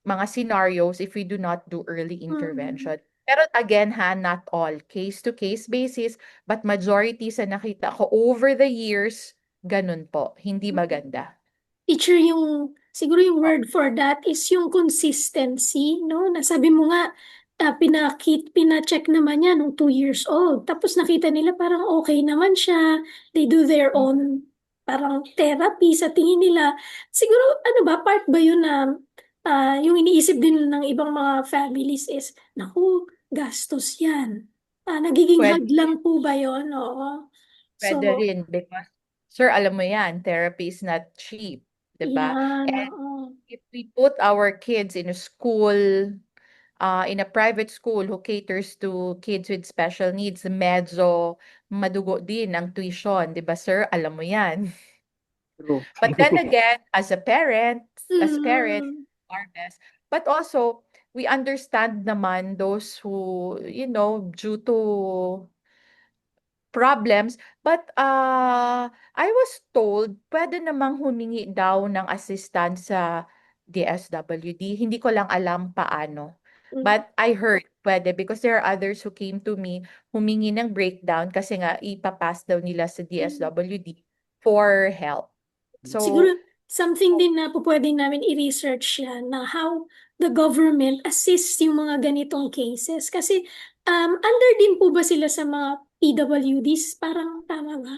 mga scenarios if we do not do early mm, intervention. Pero again ha, not all. Case to case basis, but majority sa nakita ko over the years, ganun po. Hindi maganda. teacher, yung siguro yung word for that is yung consistency, no? Nasabi mo nga, pina-check naman niya nung 2 years old. Tapos nakita nila parang okay naman siya. They do their own parang therapy sa tingin nila. Siguro, ano ba, part ba yun na yung iniisip din ng ibang mga families is, naku, gastos yan. Nagiging Pwede, hadlang po ba yun? Oo. pwede So, rin because, sir, alam mo yan, therapy is not cheap, 'di ba? yan, And oo. if we put our kids in a school, in a private school who caters to kids with special needs, medyo madugo din ang tuition, 'di ba, sir? Alam mo 'yan. True. But then again, as parents, Mm. our best. But also, we understand naman those who, due to problems. But I was told, pwede namang humingi daw ng assistance sa DSWD. Hindi ko lang alam paano. Mm. But I heard pwede because there are others who came to me humingi ng breakdown kasi nga ipapass daw nila sa DSWD for help. Siguro, So, something din na po pwede namin i-research yan na how the government assists yung mga ganitong cases. Kasi, under din po ba sila sa mga PWDs? Parang tama ba?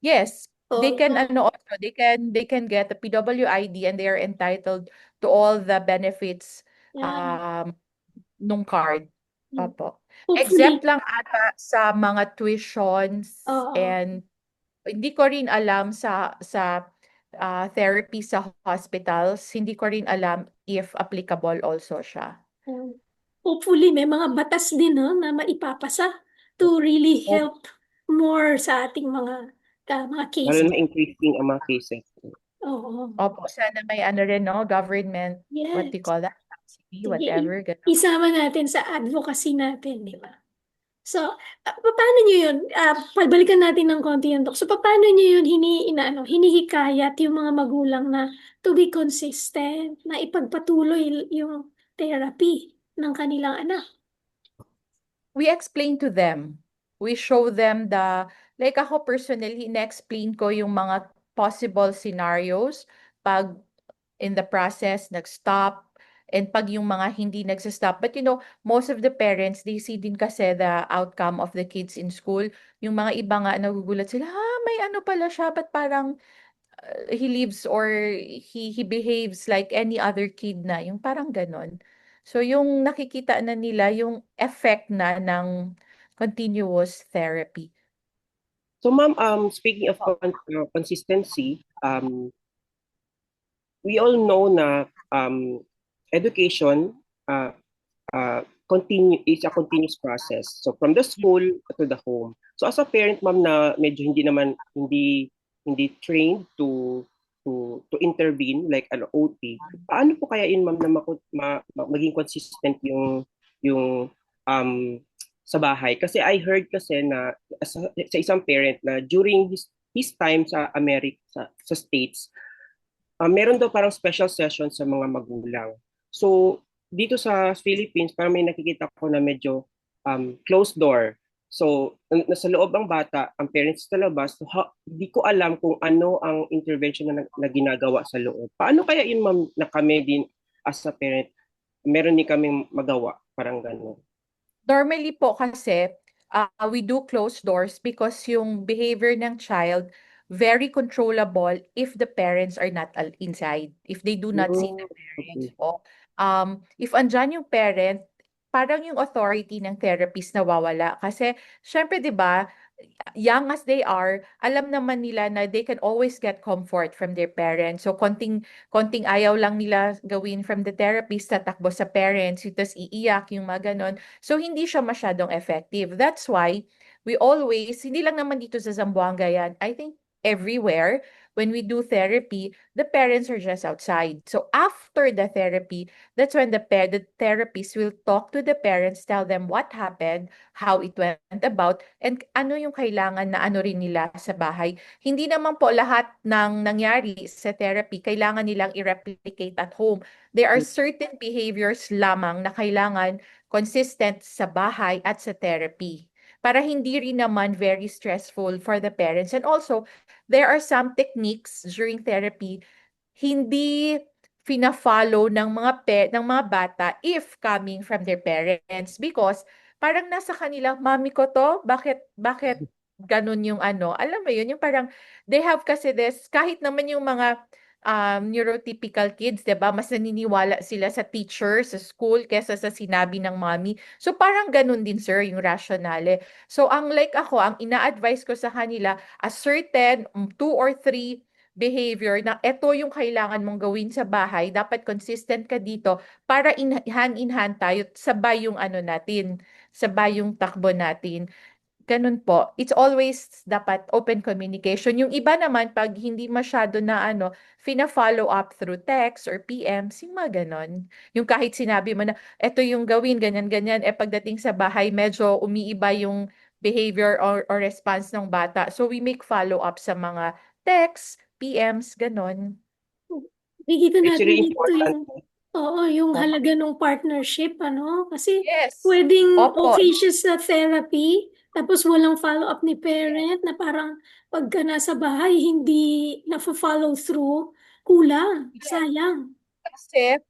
yes, they Oo. can also they can get a PWID and they are entitled to all the benefits Yan. um nung card. Mm. Opo. Exempt Hopefully, lang ata sa mga tuitions oo. and hindi ko rin alam sa therapy sa hospitals, hindi ko rin alam if applicable also siya. Hopefully, may mga batas din no, na maipapasa to really Opo, help more sa ating mga Lalo cases. na increasing ang mga cases. Oo. opo, sana may ano rin, no, government, what do you Yes. call that? Subsidy, Sige, whatever, ganun. isama natin sa advocacy natin, di ba? So, paano nyo yun? Pabalikan natin ng konti yung Dok. So, paano nyo yun hinihikayat yung mga magulang na to be consistent, na ipagpatuloy yung therapy ng kanilang anak? We explain to them. We show them like ako personally, na-explain ko yung mga possible scenarios pag in the process, nag-stop, and pag yung mga hindi nagsa-stop. But most of the parents, they see din kasi the outcome of the kids in school. Yung mga iba nga, nagugulat sila, may ano pala siya, but parang he lives or he behaves like any other kid na, yung parang ganon. So yung nakikita na nila yung effect na ng continuous therapy. So ma'am, speaking of consistency, we all know na education uh, is a continuous process. So from the school to the home. So as a parent ma'am na medyo hindi trained to intervene like ano OT, paano po kaya yun ma'am na maging consistent yung sa bahay? Kasi I heard kasi na sa isang parent na during his time sa America sa States, meron daw parang special session sa mga magulang. So, dito sa Philippines, parang may nakikita ko na medyo closed door. So, nasa loob ang bata, ang parents sa labas, so, di ko alam kung ano ang intervention na ginagawa sa loob. Paano kaya yun, ma'am, na kami din as a parent, meron din kaming magawa, parang gano'n. Normally po kasi, we do close doors because yung behavior ng child very controllable if the parents are not inside, if they do not see the parents Okay. po. If andyan yung parent, parang yung authority ng therapist nawawala. Kasi, syempre, di ba, young as they are, alam naman nila na they can always get comfort from their parents. So, konting ayaw lang nila gawin from the therapist, tatakbo sa parents, tapos iiyak, yung mga ganon. So, hindi siya masyadong effective. That's why we always, hindi lang naman dito sa Zamboanga yan, I think everywhere, when we do therapy, the parents are just outside. So, after the therapy, that's when the therapist will talk to the parents, tell them what happened, how it went about, and ano yung kailangan na ano rin nila sa bahay. Hindi naman po lahat ng nangyari sa therapy kailangan nilang i-replicate at home. There are certain behaviors lamang na kailangan consistent sa bahay at sa therapy para hindi rin naman very stressful for the parents. And also, there are some techniques during therapy hindi fina-follow ng mga bata if coming from their parents because parang nasa kanila, mami ko to, bakit ganun yung ano, alam mo yun, yung parang they have kasi this, kahit naman yung mga neurotypical kids, 'di ba, mas naniniwala sila sa teacher, sa school, kesa sa sinabi ng mommy. So parang ganun din, sir, yung rationale. So ang like ako, ang ina-advise ko sa kanila, a certain 2 or 3 behavior na ito yung kailangan mong gawin sa bahay, dapat consistent ka dito para hand in hand tayo, sabay yung ano natin, sabay yung takbo natin. Ganun po. It's always dapat open communication. Yung iba naman, pag hindi masyado na ano, fina-follow up through text or PMs, yung mga ganon. Yung kahit sinabi mo na, eto yung gawin, ganyan-ganyan, pagdating sa bahay, medyo umiiba yung behavior or response ng bata. So we make follow up sa mga text, PMs, ganon. Nakikita It's natin really dito important. yung Oh, halaga ng partnership, ano? Kasi yes. pwedeng Opo. okay siya sa therapy, tapos walang follow-up ni Yes. parent na parang pagka nasa bahay, hindi na-follow through, kulang, Yes. sayang. Kasi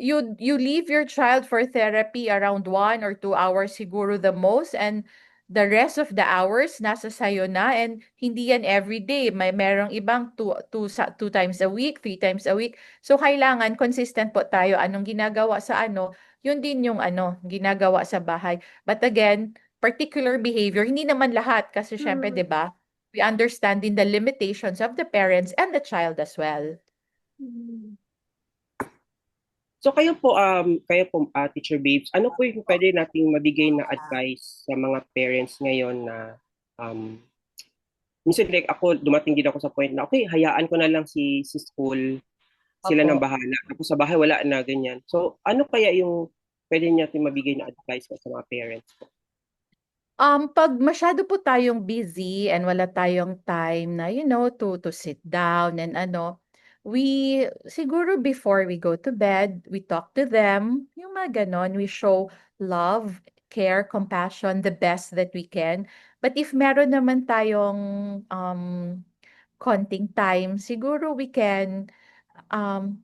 you leave your child for therapy around 1 or 2 hours siguro the most, and the rest of the hours nasa sayo na, and hindi yan every day. Merong ibang 2 times a week, 3 times a week. So kailangan consistent po tayo. Anong ginagawa sa ano, yun din yung ano ginagawa sa bahay. But again, particular behavior, hindi naman lahat kasi syempre, Hmm. 'di ba? We understand in the limitations of the parents and the child as well. Hmm. So kayo po, Teacher Babes, ano po yung pwede nating mabigay na advice sa mga parents ngayon na um, minsan like ako, dumating din ako sa point na, okay, hayaan ko na lang si school, sila nang Opo. bahala. Tapos sa bahay, wala na, ganyan. So, ano kaya yung pwede natin mabigay na advice sa mga parents po? Pag masyado po tayong busy and wala tayong time na, to sit down and ano, we, siguro before we go to bed, we talk to them, yung mga ganon, we show love, care, compassion, the best that we can. But if meron naman tayong konting time, siguro we can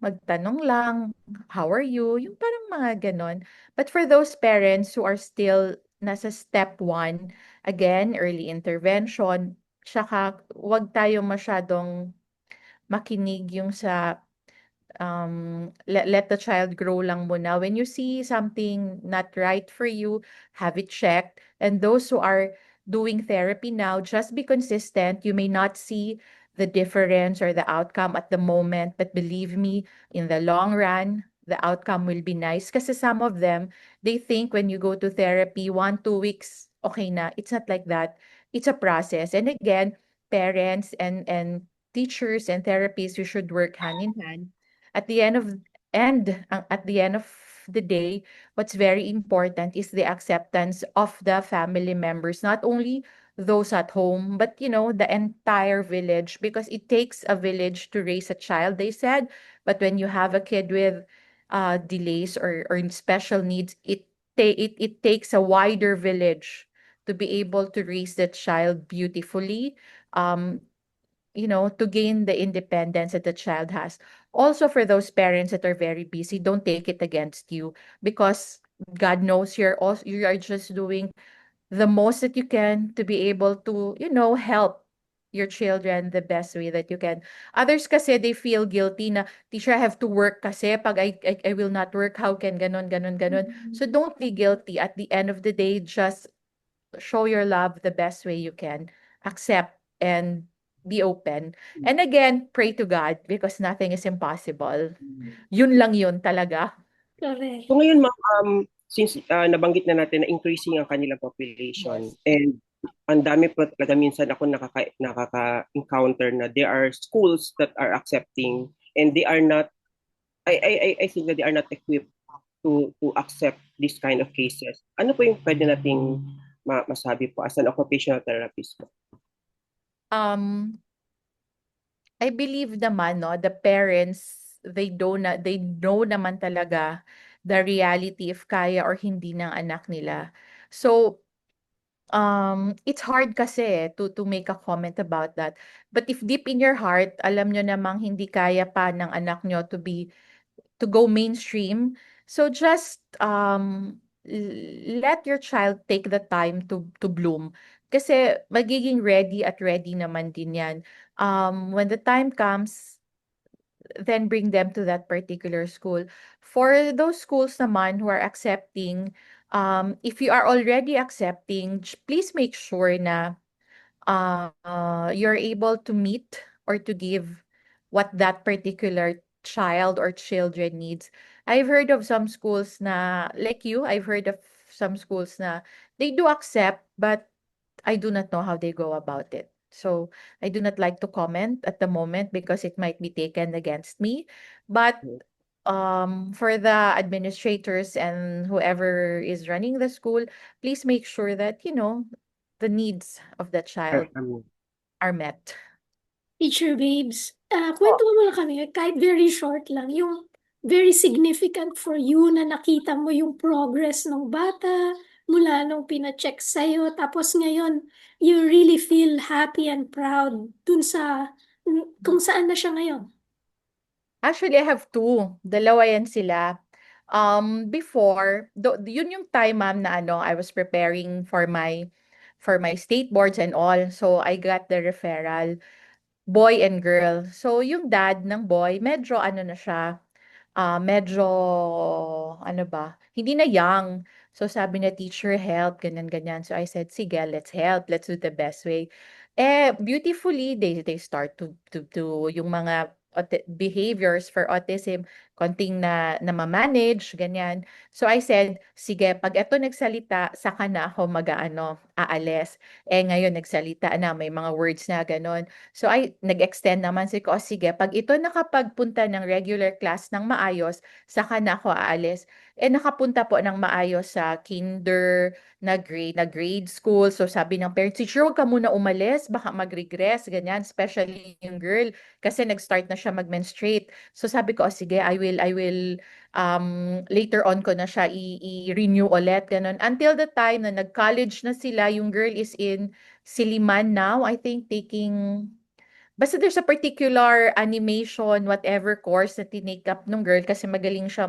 magtanong lang, how are you? Yung parang mga ganon. But for those parents who are still nasa step 1, again, early intervention, tsaka wag tayo masyadong makinig yung sa let the child grow lang muna. When you see something not right for you, have it checked. And those who are doing therapy now, just be consistent. You may not see the difference or the outcome at the moment, but believe me, in the long run, the outcome will be nice. Kasi some of them, they think when you go to therapy, 1, 2 weeks, okay na. It's not like that. It's a process. And again, parents and teachers and therapists, you should work hand in hand at the end of at the end of the day, what's very important is the acceptance of the family members, not only those at home, but the entire village, because it takes a village to raise a child, they said. But when you have a kid with delays or special needs, it takes a wider village to be able to raise the child beautifully. Um, to gain the independence that the child has. Also, for those parents that are very busy, don't take it against you because God knows you are just doing the most that you can to be able to, help your children the best way that you can. Others kasi they feel guilty na teacher, I have to work kasi pag I will not work, how can ganon ganon ganon. So don't be guilty. At the end of the day, just show your love the best way you can. Accept and be open. And again, pray to God because nothing is impossible. Yun lang yun talaga. Correct. So ngayon ma'am, since nabanggit na natin na increasing ang kanilang population and ang dami po talaga minsan ako nakaka-encounter na there are schools that are accepting and they are not I think that they are not equipped to accept this kind of cases. Ano po yung pwede nating masabi po as an occupational therapist po? I believe naman, no, the parents, they know naman talaga the reality if kaya or hindi ng anak nila. So, it's hard kasi to make a comment about that. But if deep in your heart, alam nyo namang hindi kaya pa ng anak nyo to go mainstream, so just let your child take the time to bloom. Kasi magiging ready at ready naman din yan. When the time comes, then bring them to that particular school. For those schools naman who are accepting, if you are already accepting, please make sure na you're able to meet or to give what that particular child or children needs. I've heard of some schools na, like you, I've heard of some schools na they do accept, but I do not know how they go about it. So I do not like to comment at the moment because it might be taken against me. But for the administrators and whoever is running the school, please make sure that, the needs of the child are met. Teacher Babes, kwento mo muna kami, kahit very short lang, yung very significant for you na nakita mo yung progress ng bata mula nung pina-check sa'yo, tapos ngayon, you really feel happy and proud dun sa kung saan na siya ngayon. Actually, I have two. Dalawa yan sila. Before, yun yung time, ma'am, na I was preparing for my state boards and all. So I got the referral, boy and girl. So yung dad ng boy, medyo na siya, medyo, ano ba, hindi na young. So sabi na teacher, help, ganyan, ganyan. So I said, sige, let's help. Let's do the best way. Beautifully, they start to yung mga behaviors for autism, konting na ma-manage, ganyan. So I said, sige, pag ito nagsalita, saka na ako aalis. Ngayon nagsalita na, may mga words na ganon. So nag-extend naman ko, sige, pag ito nakapagpunta ng regular class ng maayos, saka na ako aalis. Nakapunta po ng maayos sa kinder, na grade school. So sabi ng parents, teacher, huwag ka muna umalis, baka mag-regress, ganyan, especially yung girl, kasi nag-start na siya mag-menstruate. So sabi ko, sige, I will later on ko na siya i-renew ulit, ganun. Until the time na nag-college na sila, yung girl is in Siliman now, I think, taking, basta there's a particular animation, whatever course na tinake up nung girl kasi magaling siya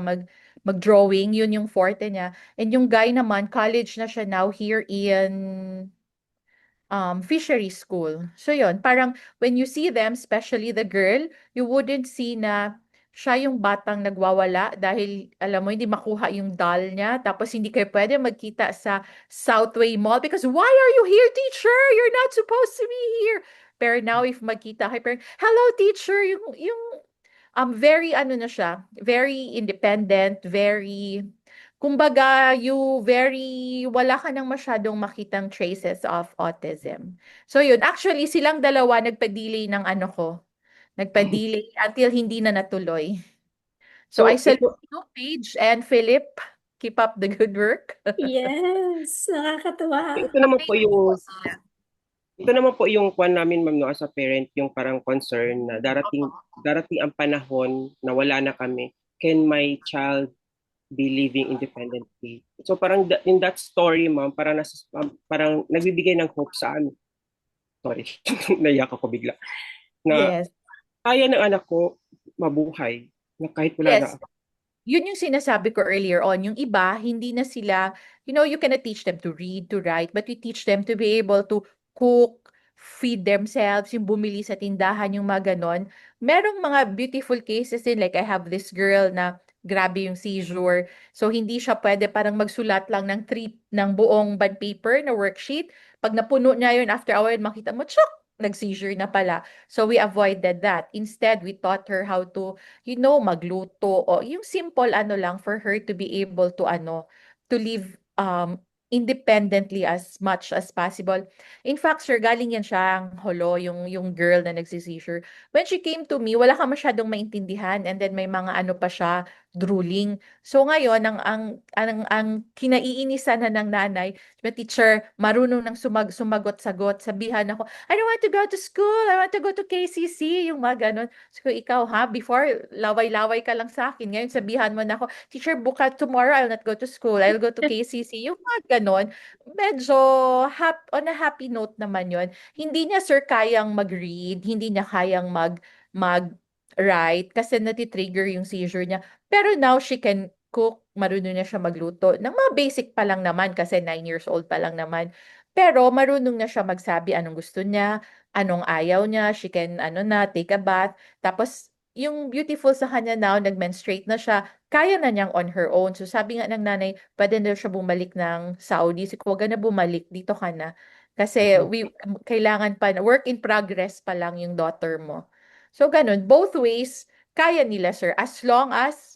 mag-drawing, yun yung forte niya. And yung guy naman, college na siya now here in fishery school. So yun, parang when you see them, especially the girl, you wouldn't see na siya yung batang nagwawala dahil alam mo hindi makuha yung doll niya tapos hindi kayo pwede magkita sa Southway Mall because why are you here, teacher? You're not supposed to be here. Pero now if magkita kayo, parang, hello teacher, yung very na siya, very independent, very kumbaga, wala ka nang masyadong makitang traces of autism. So yun, actually silang dalawa nagpa-delay ng nagpa-delay until hindi na natuloy. So I salute you, Paige and Philip. Keep up the good work. Yes, nakakatuwa. Ito naman po yung kwan namin ma'am no, as a parent, yung parang concern na darating ang panahon na wala na kami. Can my child be living independently? So parang in that story ma'am, parang nagbibigay ng hope sa amin. Sorry, naiyak ako bigla. Na Yes. kaya ng anak ko mabuhay na kahit wala na Yes. Yun yung sinasabi ko earlier on. Yung iba, hindi na sila, you cannot teach them to read, to write, but you teach them to be able to cook, feed themselves, yung bumili sa tindahan, yung mga ganon. Merong mga beautiful cases din, like I have this girl na grabe yung seizure. So hindi siya pwede parang magsulat lang ng buong bond paper na worksheet. Pag napuno niya yun, after a while, makita mo, tsak, nag-seizure na pala. So we avoided that. Instead, we taught her how to, magluto o yung simple ano lang for her to be able to to live independently as much as possible. In fact, sir, galing yan siyang holo, yung girl na nagsi-seizure. When she came to me, wala ka masyadong maintindihan and then may mga ano pa siya, drooling. So ngayon, ang kinaiinisan na ng nanay, the teacher, marunong nang sumagot-sagot, sabihan ako, I don't want to go to school, I want to go to KCC, yung mga ganon. So ikaw ha, before, laway-laway ka lang sa akin. Ngayon sabihan mo na ako, teacher, buka tomorrow, I'll not go to school, I'll go to KCC. Yung mga ganon, medyo on a happy note naman yon. Hindi niya sir kayang mag-read, hindi niya kayang mag-write kasi nati-trigger yung seizure niya. Pero now she can cook, marunong na siya magluto. Ng mga basic pa lang naman kasi 9 years old pa lang naman. Pero marunong na siya magsabi anong gusto niya, anong ayaw niya, she can take a bath. Tapos yung beautiful sa kanya now, nag-menstruate na siya, kaya na niyang on her own. So sabi nga ng nanay, pwede na siya bumalik ng Saudi. So huwag ka na bumalik, dito ka na. Kasi kailangan pa, work in progress pa lang yung daughter mo. So ganun, both ways, kaya nila, sir, as long as,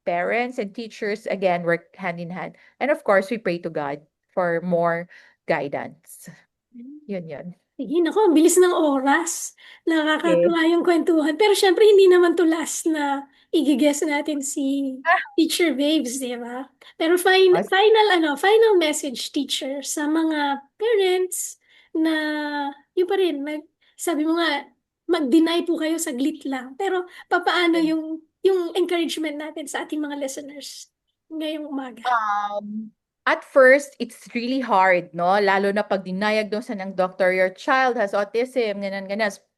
parents and teachers, again, work hand in hand. And of course, we pray to God for more guidance. Yun. Sige, naku, ang bilis ng oras. Nakakatuwa yung kwentuhan. Pero syempre, hindi naman to last na i-guess natin si Teacher Babes, di ba? Pero final message, teacher, sa mga parents na, yung pa rin, sabi mo nga, mag-deny po kayo saglit lang. Pero papaano yung encouragement natin sa ating mga listeners ngayong umaga? At first, it's really hard, no? Lalo na pag dinayagnosa ng doctor, your child has autism, ganyan,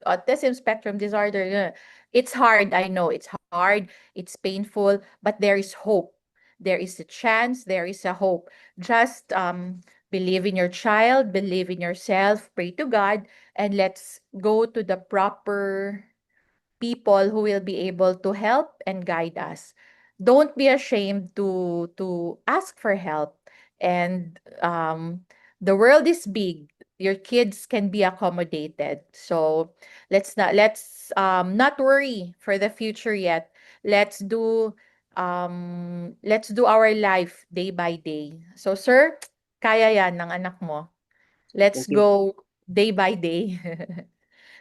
autism spectrum disorder. Ganyan. It's hard, I know. It's hard, it's painful, but there is hope. There is a chance, there is a hope. Just believe in your child, believe in yourself, pray to God, and let's go to the proper people who will be able to help and guide us. Don't be ashamed to ask for help. And the world is big. Your kids can be accommodated. So let's not worry for the future yet. Let's do our life day by day. So sir, kaya yan ng anak mo. Let's Thank you. go day by day.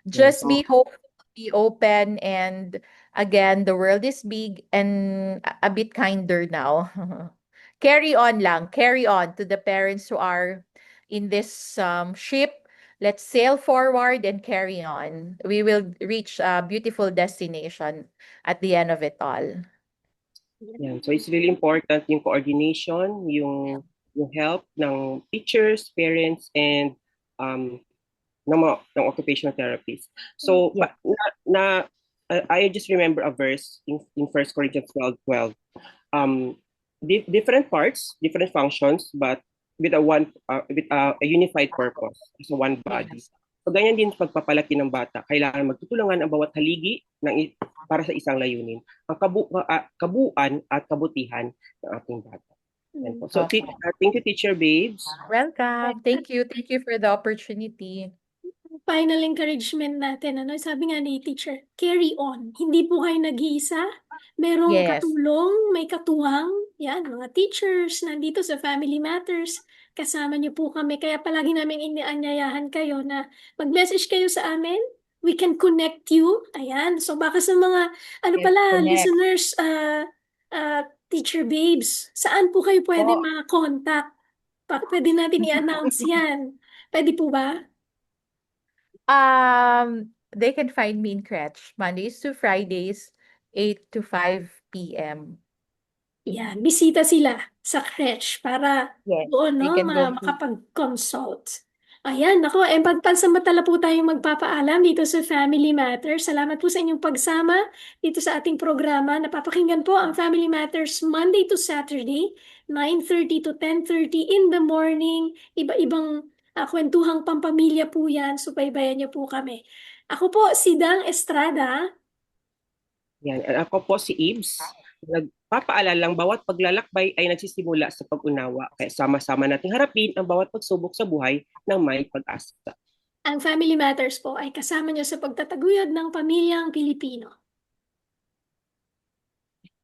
Just be hopeful, be open, and again, the world is big and a bit kinder now. Carry on lang, carry on to the parents who are in this ship. Let's sail forward and carry on. We will reach a beautiful destination at the end of it all. Yan. So it's really important yung coordination, yung help ng teachers, parents, and ng occupational therapists. So I just remember a verse in 1 Corinthians 12:12. Different parts, different functions, but with a unified purpose, so one body. Yes. So ganyan din pagpapalaki ng bata, kailangan magtutulungan ang bawat haligi para sa isang layunin, ang kabuuan at kabutihan ng ating bata. So thank you, Teacher Babes. Welcome. Thank you for the opportunity. Final encouragement natin, sabi nga ni teacher, carry on. Hindi po kayo nag-iisa. Merong Yes. katulong, may katuwang. Yan, mga teachers nandito sa Family Matters. Kasama niyo po kami. Kaya palagi namin inianyayahan kayo na mag-message kayo sa amin. We can connect you. Ayan. So baka sa mga, Connect. listeners, Teacher Babes, saan po kayo pwede ma-contact? Pwede natin i-announce yan. Pwede po ba? They can find me in Crèche, Mondays to Fridays, 8 to 5 p.m. Yan, bisita sila sa Crèche para Yes, doon, they can go to- makapag-consult. Ayan, ako, pansamantala po tayong magpapaalam dito sa Family Matters. Salamat po sa inyong pagsama dito sa ating programa. Napapakinggan po ang Family Matters Monday to Saturday, 9:30 to 10:30 in the morning. Iba-ibang kwentuhang pampamilya po yan. Subaybayan niyo po kami. Ako po, si Dang Estrada. Yan. Ako po si Ibs. papaalalang bawat paglalakbay ay nagsisimula sa pag-unawa. Kaya sama-sama nating harapin ang bawat pagsubok sa buhay ng may pag-asa. Ang Family Matters po ay kasama niyo sa pagtataguyod ng pamilyang Pilipino.